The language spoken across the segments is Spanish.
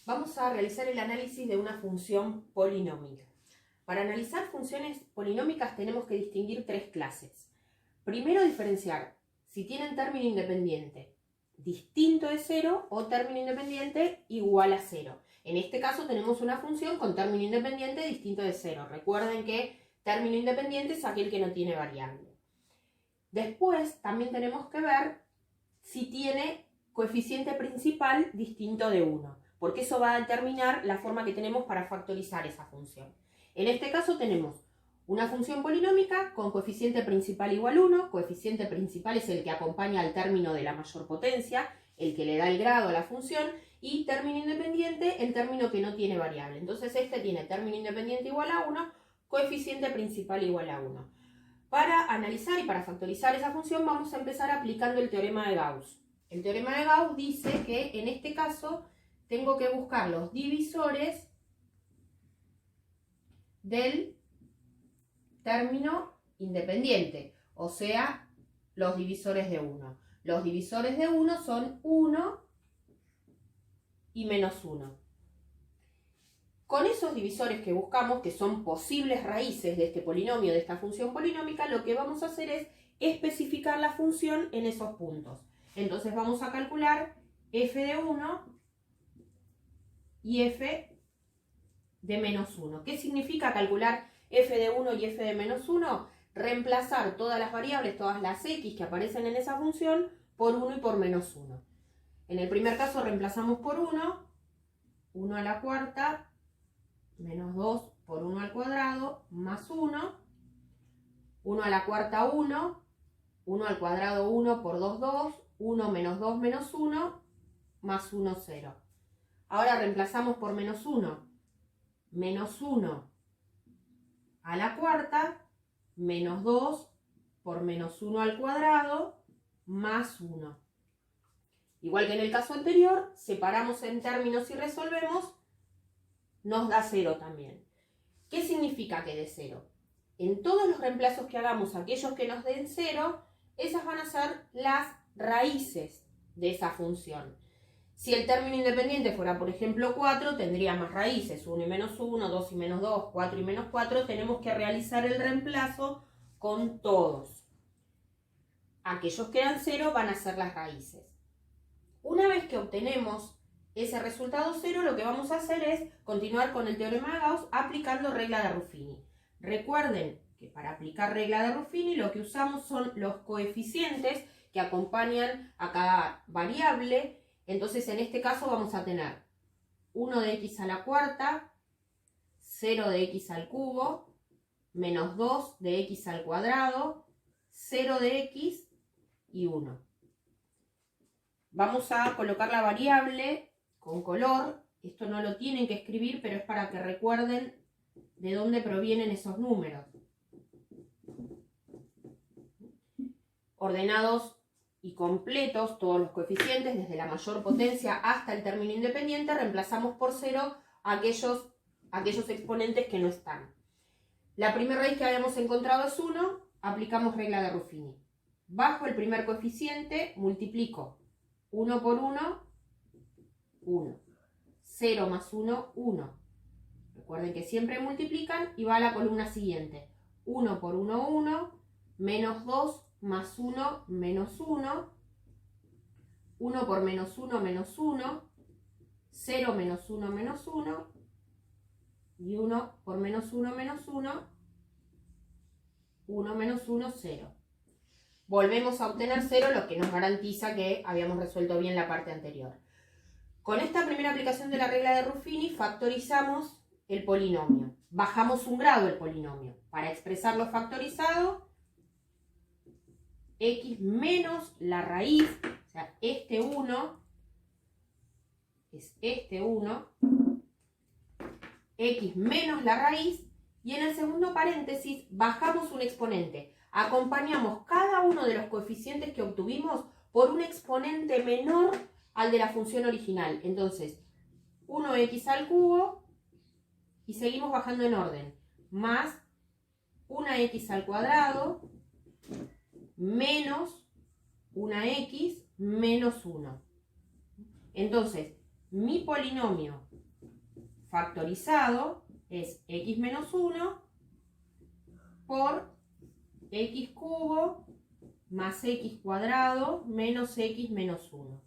Vamos a realizar el análisis de una función polinómica. Para analizar funciones polinómicas tenemos que distinguir tres clases. Primero, diferenciar si tienen término independiente distinto de 0 o término independiente igual a 0. En este caso tenemos una función con término independiente distinto de 0. Recuerden que término independiente es aquel que no tiene variable. Después también tenemos que ver si tiene coeficiente principal distinto de 1, porque eso va a determinar la forma que tenemos para factorizar esa función. En este caso tenemos una función polinómica con coeficiente principal igual a 1, coeficiente principal es el que acompaña al término de la mayor potencia, el que le da el grado a la función, y término independiente, el término que no tiene variable. Entonces este tiene término independiente igual a 1, coeficiente principal igual a 1. Para analizar y para factorizar esa función vamos a empezar aplicando el teorema de Gauss. El teorema de Gauss dice que en este caso tengo que buscar los divisores del término independiente, o sea, los divisores de 1. Los divisores de 1 son 1 y menos 1. Con esos divisores que buscamos, que son posibles raíces de este polinomio, de esta función polinómica, lo que vamos a hacer es especificar la función en esos puntos. Entonces vamos a calcular f de 1 y f de menos 1. ¿Qué significa calcular f de 1 y f de menos 1? Reemplazar todas las variables, todas las x que aparecen en esa función, por 1 y por menos 1. En el primer caso reemplazamos por 1 a la cuarta, menos 2 por 1 al cuadrado, más 1 a la cuarta 1 al cuadrado 1 por 2, 2, 1 menos 2 menos 1, más 1, 0. Ahora reemplazamos por menos 1 a la cuarta, menos 2 por menos 1 al cuadrado, más 1. Igual que en el caso anterior, separamos en términos y resolvemos, nos da 0 también. ¿Qué significa que dé 0? En todos los reemplazos que hagamos, aquellos que nos den 0, esas van a ser las raíces de esa función. Si el término independiente fuera, por ejemplo, 4, tendría más raíces, 1 y menos 1, 2 y menos 2, 4 y menos 4. Tenemos que realizar el reemplazo con todos. Aquellos que dan 0 van a ser las raíces. Una vez que obtenemos ese resultado 0, lo que vamos a hacer es continuar con el teorema de Gauss aplicando regla de Ruffini. Recuerden que para aplicar regla de Ruffini lo que usamos son los coeficientes que acompañan a cada variable. Entonces en este caso vamos a tener 1 de x a la cuarta, 0 de x al cubo, menos 2 de x al cuadrado, 0 de x y 1. Vamos a colocar la variable con color. Esto no lo tienen que escribir, pero es para que recuerden de dónde provienen esos números. Ordenados y completos todos los coeficientes, desde la mayor potencia hasta el término independiente, reemplazamos por 0 aquellos exponentes que no están. La primera raíz que habíamos encontrado es 1, aplicamos regla de Ruffini. Bajo el primer coeficiente, multiplico 1 por 1, 1. 0 más 1, 1. Recuerden que siempre multiplican y va a la columna siguiente. 1 por 1, 1, menos 2 más 1, menos 1. 1 por menos 1, menos 1. 0 menos 1, menos 1. Y 1 por menos 1, menos 1. 1 menos 1, 0. Volvemos a obtener 0, lo que nos garantiza que habíamos resuelto bien la parte anterior. Con esta primera aplicación de la regla de Ruffini factorizamos el polinomio. Bajamos un grado el polinomio. Para expresarlo factorizado, x menos la raíz, o sea, este 1 es este 1, x menos la raíz, y en el segundo paréntesis bajamos un exponente. Acompañamos cada uno de los coeficientes que obtuvimos por un exponente menor al de la función original. Entonces, 1x al cubo, y seguimos bajando en orden, más 1x al cuadrado, menos 1x menos 1. Entonces, mi polinomio factorizado es x menos 1 por x cubo más x cuadrado menos x menos 1.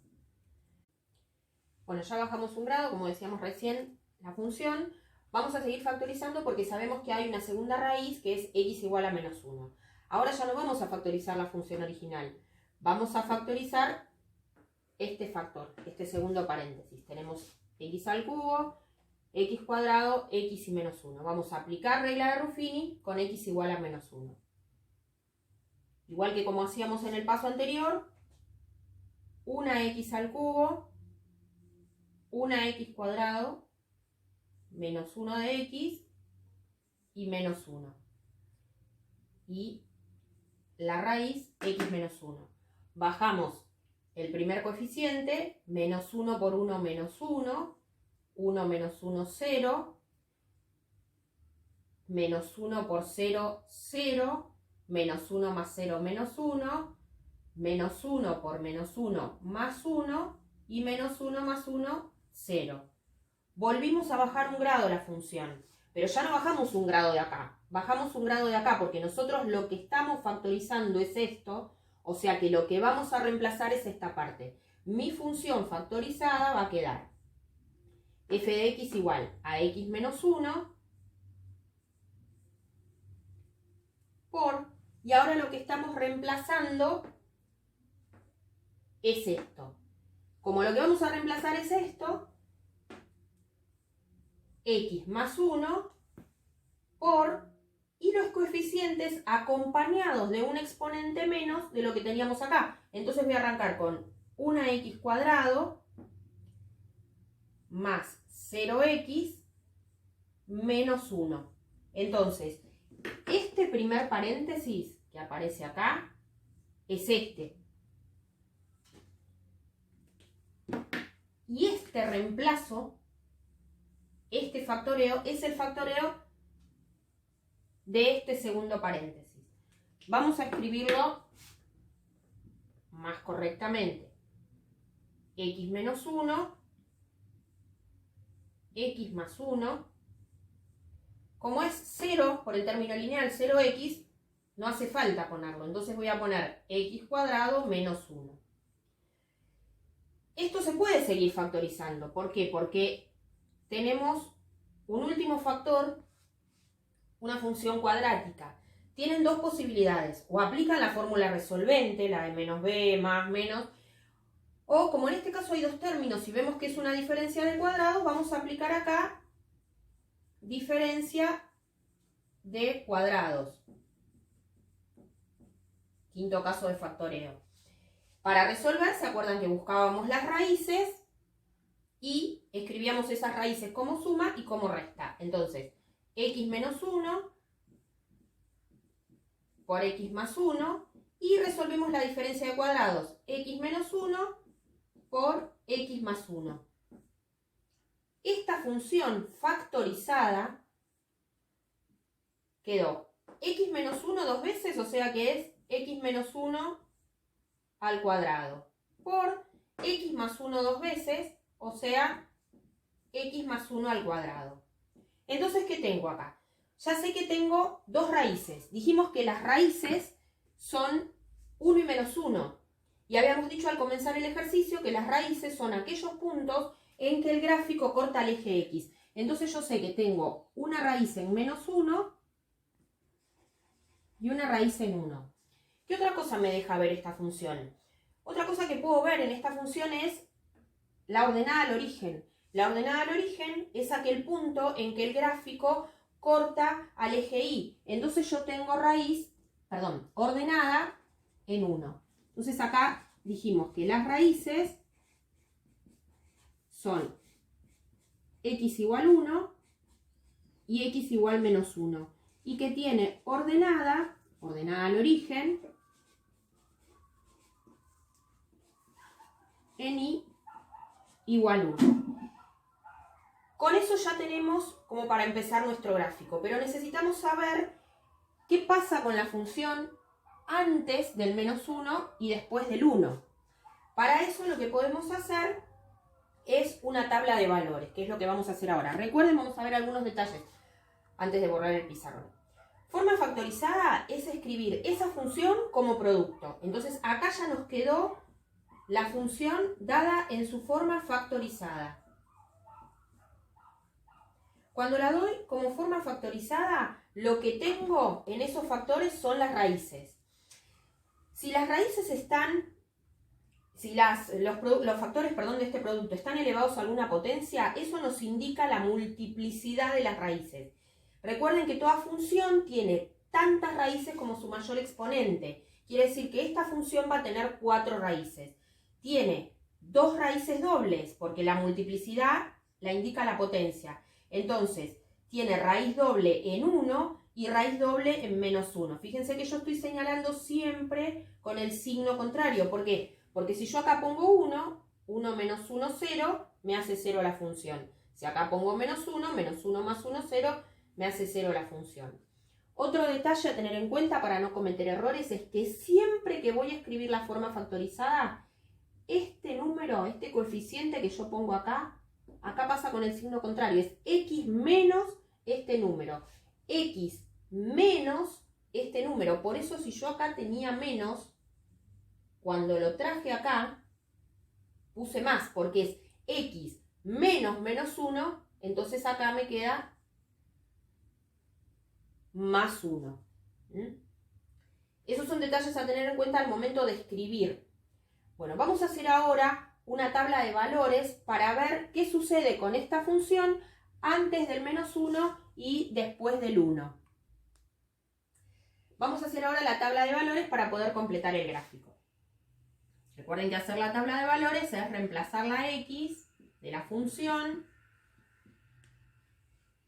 Bueno, ya bajamos un grado, como decíamos recién, la función. Vamos a seguir factorizando porque sabemos que hay una segunda raíz que es x igual a menos 1. Ahora ya no vamos a factorizar la función original. Vamos a factorizar este factor, este segundo paréntesis. Tenemos x al cubo, x cuadrado, x y menos 1. Vamos a aplicar regla de Ruffini con x igual a menos 1. Igual que como hacíamos en el paso anterior, una x al cubo, una x cuadrado, menos 1 de x y menos 1. Y la raíz x menos 1. Bajamos el primer coeficiente, menos 1 por 1 menos 1, 1 menos 1, 0, menos 1 por 0, 0, menos 1 más 0, menos 1, menos 1 por menos 1 más 1 y menos 1 más 1, 0. Volvimos a bajar un grado la función, pero ya no bajamos un grado de acá, bajamos un grado de acá porque nosotros lo que estamos factorizando es esto, o sea que lo que vamos a reemplazar es esta parte. Mi función factorizada va a quedar f de x igual a x menos 1 por, y ahora lo que estamos reemplazando es esto. Como lo que vamos a reemplazar es esto, x más 1 por, y los coeficientes acompañados de un exponente menos de lo que teníamos acá. Entonces voy a arrancar con una x cuadrado más 0x menos 1. Entonces, este primer paréntesis que aparece acá es este. Y este reemplazo, este factoreo, es el factoreo de este segundo paréntesis. Vamos a escribirlo más correctamente. X menos 1, x más 1. Como es 0 por el término lineal, 0x, no hace falta ponerlo. Entonces voy a poner x cuadrado menos 1. Esto se puede seguir factorizando. ¿Por qué? Porque tenemos un último factor, una función cuadrática. Tienen dos posibilidades. O aplican la fórmula resolvente, la de menos b más menos. O como en este caso hay dos términos y vemos que es una diferencia de cuadrados, vamos a aplicar acá diferencia de cuadrados. Quinto caso de factoreo. Para resolver, ¿se acuerdan que buscábamos las raíces y escribíamos esas raíces como suma y como resta? Entonces, x menos 1 por x más 1 y resolvemos la diferencia de cuadrados. X menos 1 por x más 1. Esta función factorizada quedó x menos 1 dos veces, o sea que es x menos 1 al cuadrado, por x más 1 dos veces, o sea, x más 1 al cuadrado. Entonces, ¿qué tengo acá? Ya sé que tengo dos raíces. Dijimos que las raíces son 1 y menos 1. Y habíamos dicho al comenzar el ejercicio que las raíces son aquellos puntos en que el gráfico corta el eje X. Entonces yo sé que tengo una raíz en menos 1 y una raíz en 1. ¿Qué otra cosa me deja ver esta función? Otra cosa que puedo ver en esta función es la ordenada al origen. La ordenada al origen es aquel punto en que el gráfico corta al eje Y. Entonces yo tengo ordenada en 1. Entonces acá dijimos que las raíces son x igual 1 y x igual menos 1. Y que tiene ordenada al origen, en y igual 1. Con eso ya tenemos como para empezar nuestro gráfico, pero necesitamos saber qué pasa con la función antes del menos 1 y después del 1. Para eso lo que podemos hacer es una tabla de valores, que es lo que vamos a hacer ahora. Recuerden, vamos a ver algunos detalles antes de borrar el pizarrón. Forma factorizada es escribir esa función como producto. Entonces acá ya nos quedó la función dada en su forma factorizada. Cuando la doy como forma factorizada, lo que tengo en esos factores son las raíces. Si las raíces están, si los factores de este producto están elevados a alguna potencia, eso nos indica la multiplicidad de las raíces. Recuerden que toda función tiene tantas raíces como su mayor exponente. Quiere decir que esta función va a tener 4 raíces. Tiene 2 raíces dobles, porque la multiplicidad la indica la potencia. Entonces, tiene raíz doble en 1 y raíz doble en menos 1. Fíjense que yo estoy señalando siempre con el signo contrario. ¿Por qué? Porque si yo acá pongo 1, 1 menos 1, 0, me hace 0 la función. Si acá pongo menos 1, menos 1 más 1, 0, me hace 0 la función. Otro detalle a tener en cuenta para no cometer errores es que siempre que voy a escribir la forma factorizada, este número, este coeficiente que yo pongo acá pasa con el signo contrario, es x menos este número, x menos este número. Por eso si yo acá tenía menos, cuando lo traje acá, puse más, porque es x menos menos 1, entonces acá me queda más 1. Esos son detalles a tener en cuenta al momento de escribir. Bueno, vamos a hacer ahora una tabla de valores para ver qué sucede con esta función antes del menos 1 y después del 1. Vamos a hacer ahora la tabla de valores para poder completar el gráfico. Recuerden que hacer la tabla de valores es reemplazar la x de la función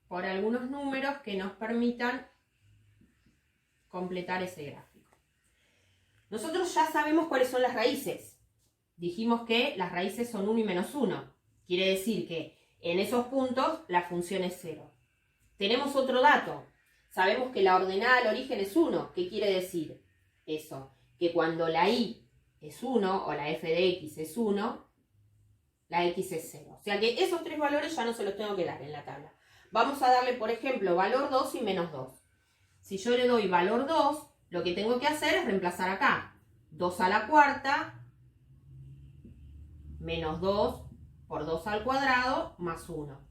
por algunos números que nos permitan completar ese gráfico. Nosotros ya sabemos cuáles son las raíces. Dijimos que las raíces son 1 y menos 1. Quiere decir que en esos puntos la función es 0. Tenemos otro dato. Sabemos que la ordenada al origen es 1. ¿Qué quiere decir eso? Que cuando la y es 1 o la f de x es 1, la x es 0. O sea que esos 3 valores ya no se los tengo que dar en la tabla. Vamos a darle, por ejemplo, valor 2 y menos 2. Si yo le doy valor 2, lo que tengo que hacer es reemplazar acá. 2 a la cuarta menos 2 por 2 al cuadrado más 1.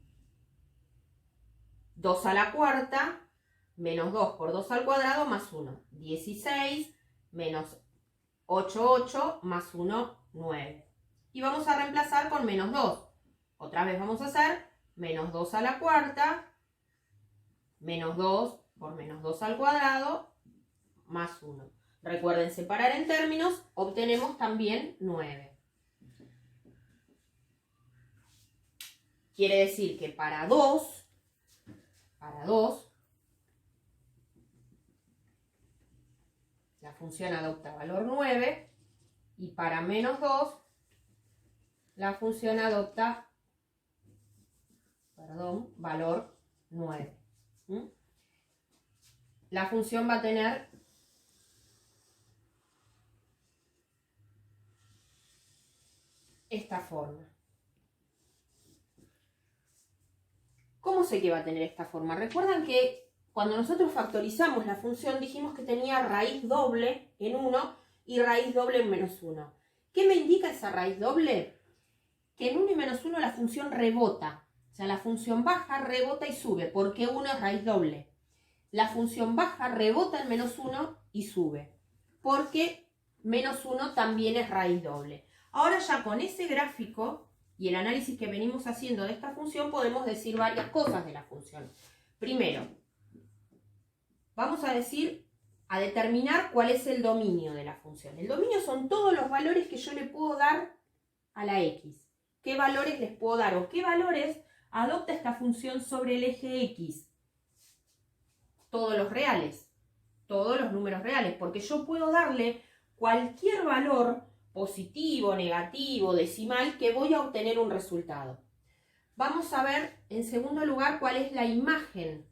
2 a la cuarta menos 2 por 2 al cuadrado más 1. 16 menos 8, 8 más 1, 9. Y vamos a reemplazar con menos 2. Otra vez vamos a hacer menos 2 a la cuarta menos 2 por menos 2 al cuadrado más 1. Recuerden separar en términos, obtenemos también 9. Quiere decir que para 2, la función adopta valor 9 y para menos 2, la función adopta, valor 9. La función va a tener esta forma. ¿Cómo sé que va a tener esta forma? Recuerdan que cuando nosotros factorizamos la función dijimos que tenía raíz doble en 1 y raíz doble en menos 1. ¿Qué me indica esa raíz doble? Que en 1 y menos 1 la función rebota. O sea, la función baja rebota y sube, porque 1 es raíz doble. La función baja rebota en menos 1 y sube, porque menos 1 también es raíz doble. Ahora ya con ese gráfico y el análisis que venimos haciendo de esta función podemos decir varias cosas de la función. Primero, vamos a determinar cuál es el dominio de la función. El dominio son todos los valores que yo le puedo dar a la x. ¿Qué valores les puedo dar o qué valores adopta esta función sobre el eje x? Todos los reales, todos los números reales, porque yo puedo darle cualquier valor positivo, negativo, decimal, que voy a obtener un resultado. Vamos a ver en segundo lugar cuál es la imagen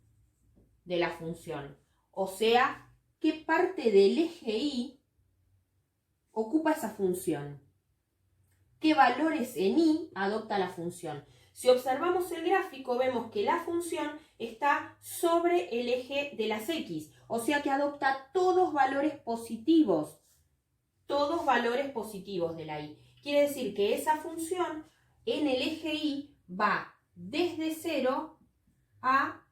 de la función, o sea, qué parte del eje y ocupa esa función. qué valores en y adopta la función. Si observamos el gráfico, vemos que la función está sobre el eje de las x, o sea que adopta todos valores positivos de la y. Quiere decir que esa función en el eje y va desde 0 a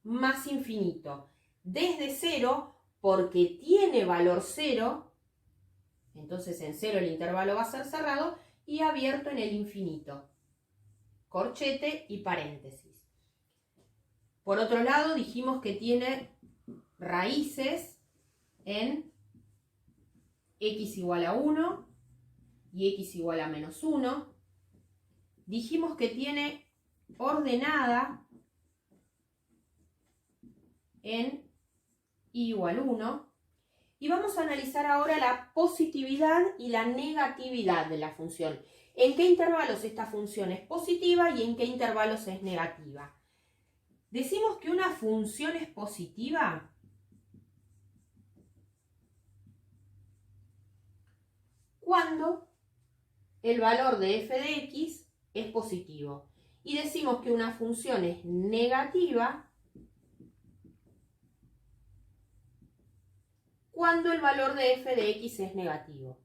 más infinito. Desde 0 porque tiene valor 0, entonces en 0 el intervalo va a ser cerrado, y abierto en el infinito. Corchete y paréntesis. Por otro lado, dijimos que tiene raíces en x igual a 1 y x igual a menos 1. Dijimos que tiene ordenada en y igual 1. Y vamos a analizar ahora la positividad y la negatividad de la función. ¿En qué intervalos esta función es positiva y en qué intervalos es negativa? Decimos que una función es positiva cuando el valor de f de x es positivo. Y decimos que una función es negativa cuando el valor de f de x es negativo.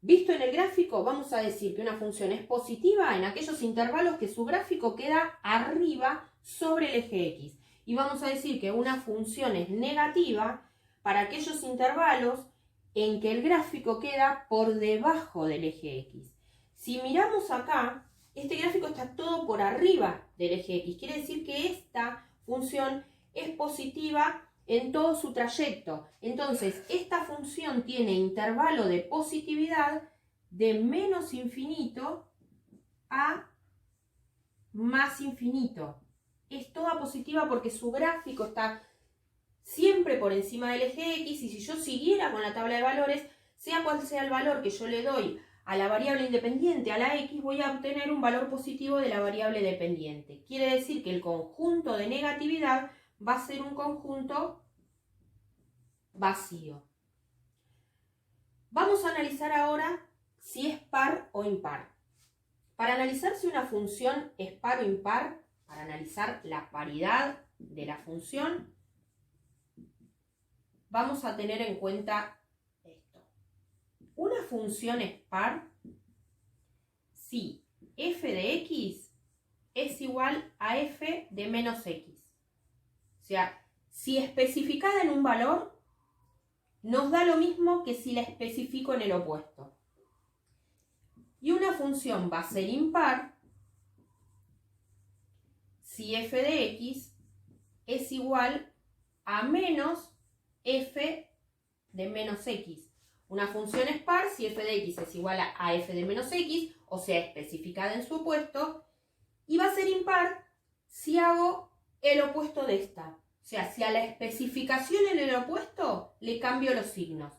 Visto en el gráfico, vamos a decir que una función es positiva en aquellos intervalos que su gráfico queda arriba sobre el eje x. Y vamos a decir que una función es negativa para aquellos intervalos en que el gráfico queda por debajo del eje x. Si miramos acá, este gráfico está todo por arriba del eje x. Quiere decir que esta función es positiva en todo su trayecto. Entonces, esta función tiene intervalo de positividad de menos infinito a más infinito. Es toda positiva porque su gráfico está siempre por encima del eje x, y si yo siguiera con la tabla de valores, sea cual sea el valor que yo le doy a la variable independiente, a la x, voy a obtener un valor positivo de la variable dependiente. Quiere decir que el conjunto de negatividad va a ser un conjunto vacío. Vamos a analizar ahora si es par o impar. Para analizar si una función es par o impar, para analizar la paridad de la función, vamos a tener en cuenta esto. Una función es par si f de x es igual a f de menos x. O sea, si especificada en un valor, nos da lo mismo que si la especifico en el opuesto. Y una función va a ser impar si f de x es igual a menos f de menos x. Una función es par si f de x es igual a f de menos x, o sea, especificada en su opuesto, y va a ser impar si hago el opuesto de esta. O sea, si a la especificación en el opuesto le cambio los signos.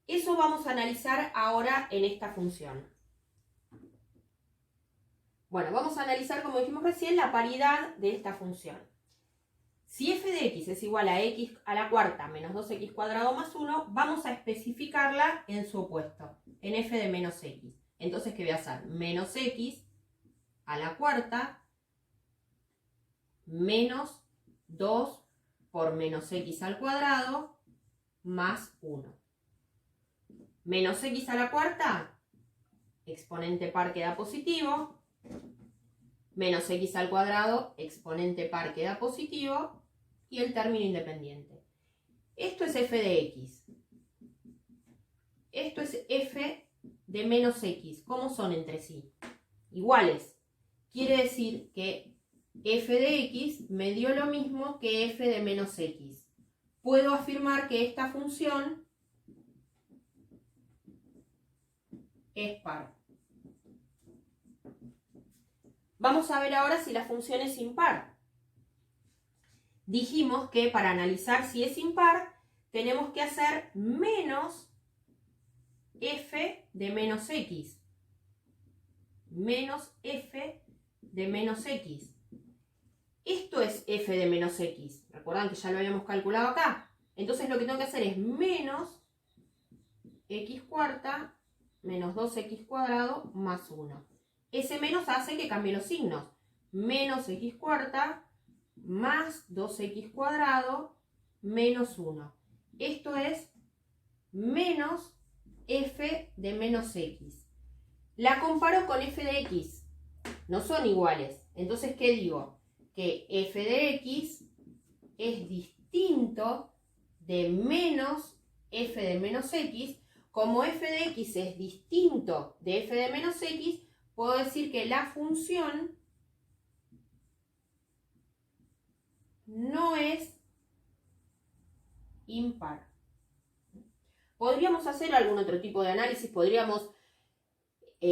Eso vamos a analizar ahora en esta función. Bueno, vamos a analizar, como dijimos recién, la paridad de esta función. Si f de x es igual a x a la cuarta menos 2x cuadrado más 1, vamos a especificarla en su opuesto, en f de menos x. Entonces, ¿qué voy a hacer? Menos x a la cuarta menos 2 por menos x al cuadrado más 1. Menos x a la cuarta, exponente par queda positivo. Menos x al cuadrado, exponente par queda positivo. Y el término independiente. Esto es f de x. Esto es f de menos x. ¿Cómo son entre sí? Iguales. Quiere decir que f de x me dio lo mismo que f de menos x. Puedo afirmar que esta función es par. Vamos a ver ahora si la función es impar. Dijimos que para analizar si es impar, tenemos que hacer menos f de menos x. Menos f de menos x. Esto es f de menos x. ¿Recuerdan que ya lo habíamos calculado acá? Entonces lo que tengo que hacer es menos x cuarta menos 2x cuadrado más 1. Ese menos hace que cambie los signos. Menos x cuarta más 2x cuadrado menos 1. Esto es menos f de menos x. La comparo con f de x. No son iguales. Entonces, ¿qué digo? Que f de x es distinto de menos f de menos x. Como f de x es distinto de f de menos x, puedo decir que la función no es impar. Podríamos hacer algún otro tipo de análisis, podríamos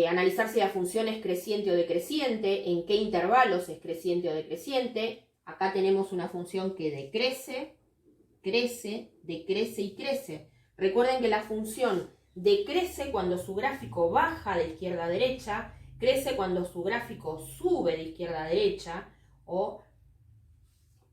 analizar si la función es creciente o decreciente, en qué intervalos es creciente o decreciente. Acá tenemos una función que decrece, crece, decrece y crece. Recuerden que la función decrece cuando su gráfico baja de izquierda a derecha, crece cuando su gráfico sube de izquierda a derecha, o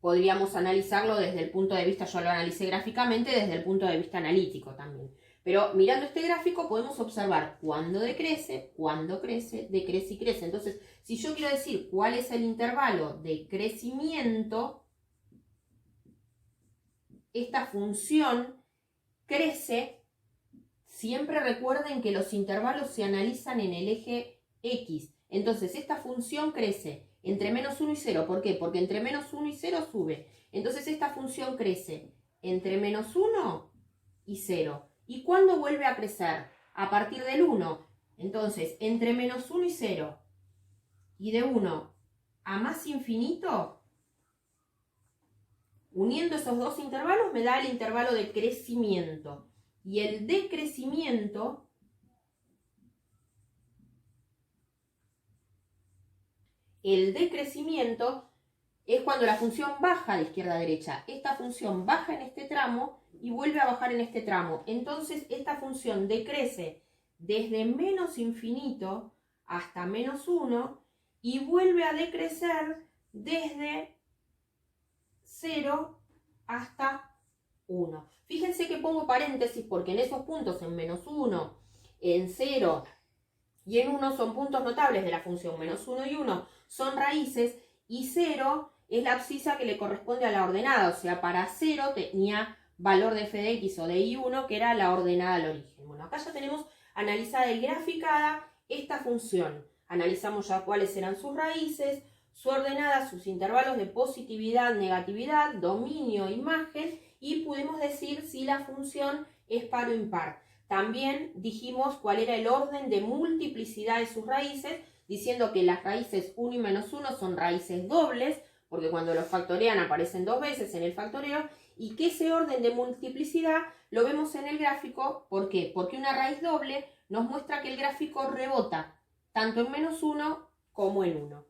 podríamos analizarlo desde el punto de vista, yo lo analicé gráficamente, desde el punto de vista analítico también. Pero mirando este gráfico podemos observar cuándo decrece, cuándo crece, decrece y crece. Entonces, si yo quiero decir cuál es el intervalo de crecimiento, esta función crece. Siempre recuerden que los intervalos se analizan en el eje X. Entonces, esta función crece entre menos 1 y 0. ¿Por qué? Porque entre menos 1 y 0 sube. Entonces, esta función crece entre menos 1 y 0. ¿Y cuándo vuelve a crecer? A partir del 1. Entonces, entre menos 1 y 0 y de 1 a más infinito, uniendo esos dos intervalos me da el intervalo de crecimiento. Y el decrecimiento es cuando la función baja de izquierda a derecha. Esta función baja en este tramo y vuelve a bajar en este tramo. Entonces esta función decrece desde menos infinito hasta menos 1 y vuelve a decrecer desde 0 hasta 1. Fíjense que pongo paréntesis porque en esos puntos, en menos 1, en 0 y en 1 son puntos notables de la función. Menos 1 y 1 son raíces y 0 es la abscisa que le corresponde a la ordenada. O sea, para 0 tenía valor de f de x o de y1 que era la ordenada al origen. Bueno, acá ya tenemos analizada y graficada esta función. Analizamos ya cuáles eran sus raíces, su ordenada, sus intervalos de positividad, negatividad, dominio, imagen, y pudimos decir si la función es par o impar. También dijimos cuál era el orden de multiplicidad de sus raíces, diciendo que las raíces 1 y menos 1 son raíces dobles, porque cuando los factorean aparecen dos veces en el factoreo, y que ese orden de multiplicidad lo vemos en el gráfico. ¿Por qué? Porque una raíz doble nos muestra que el gráfico rebota, tanto en menos 1 como en 1.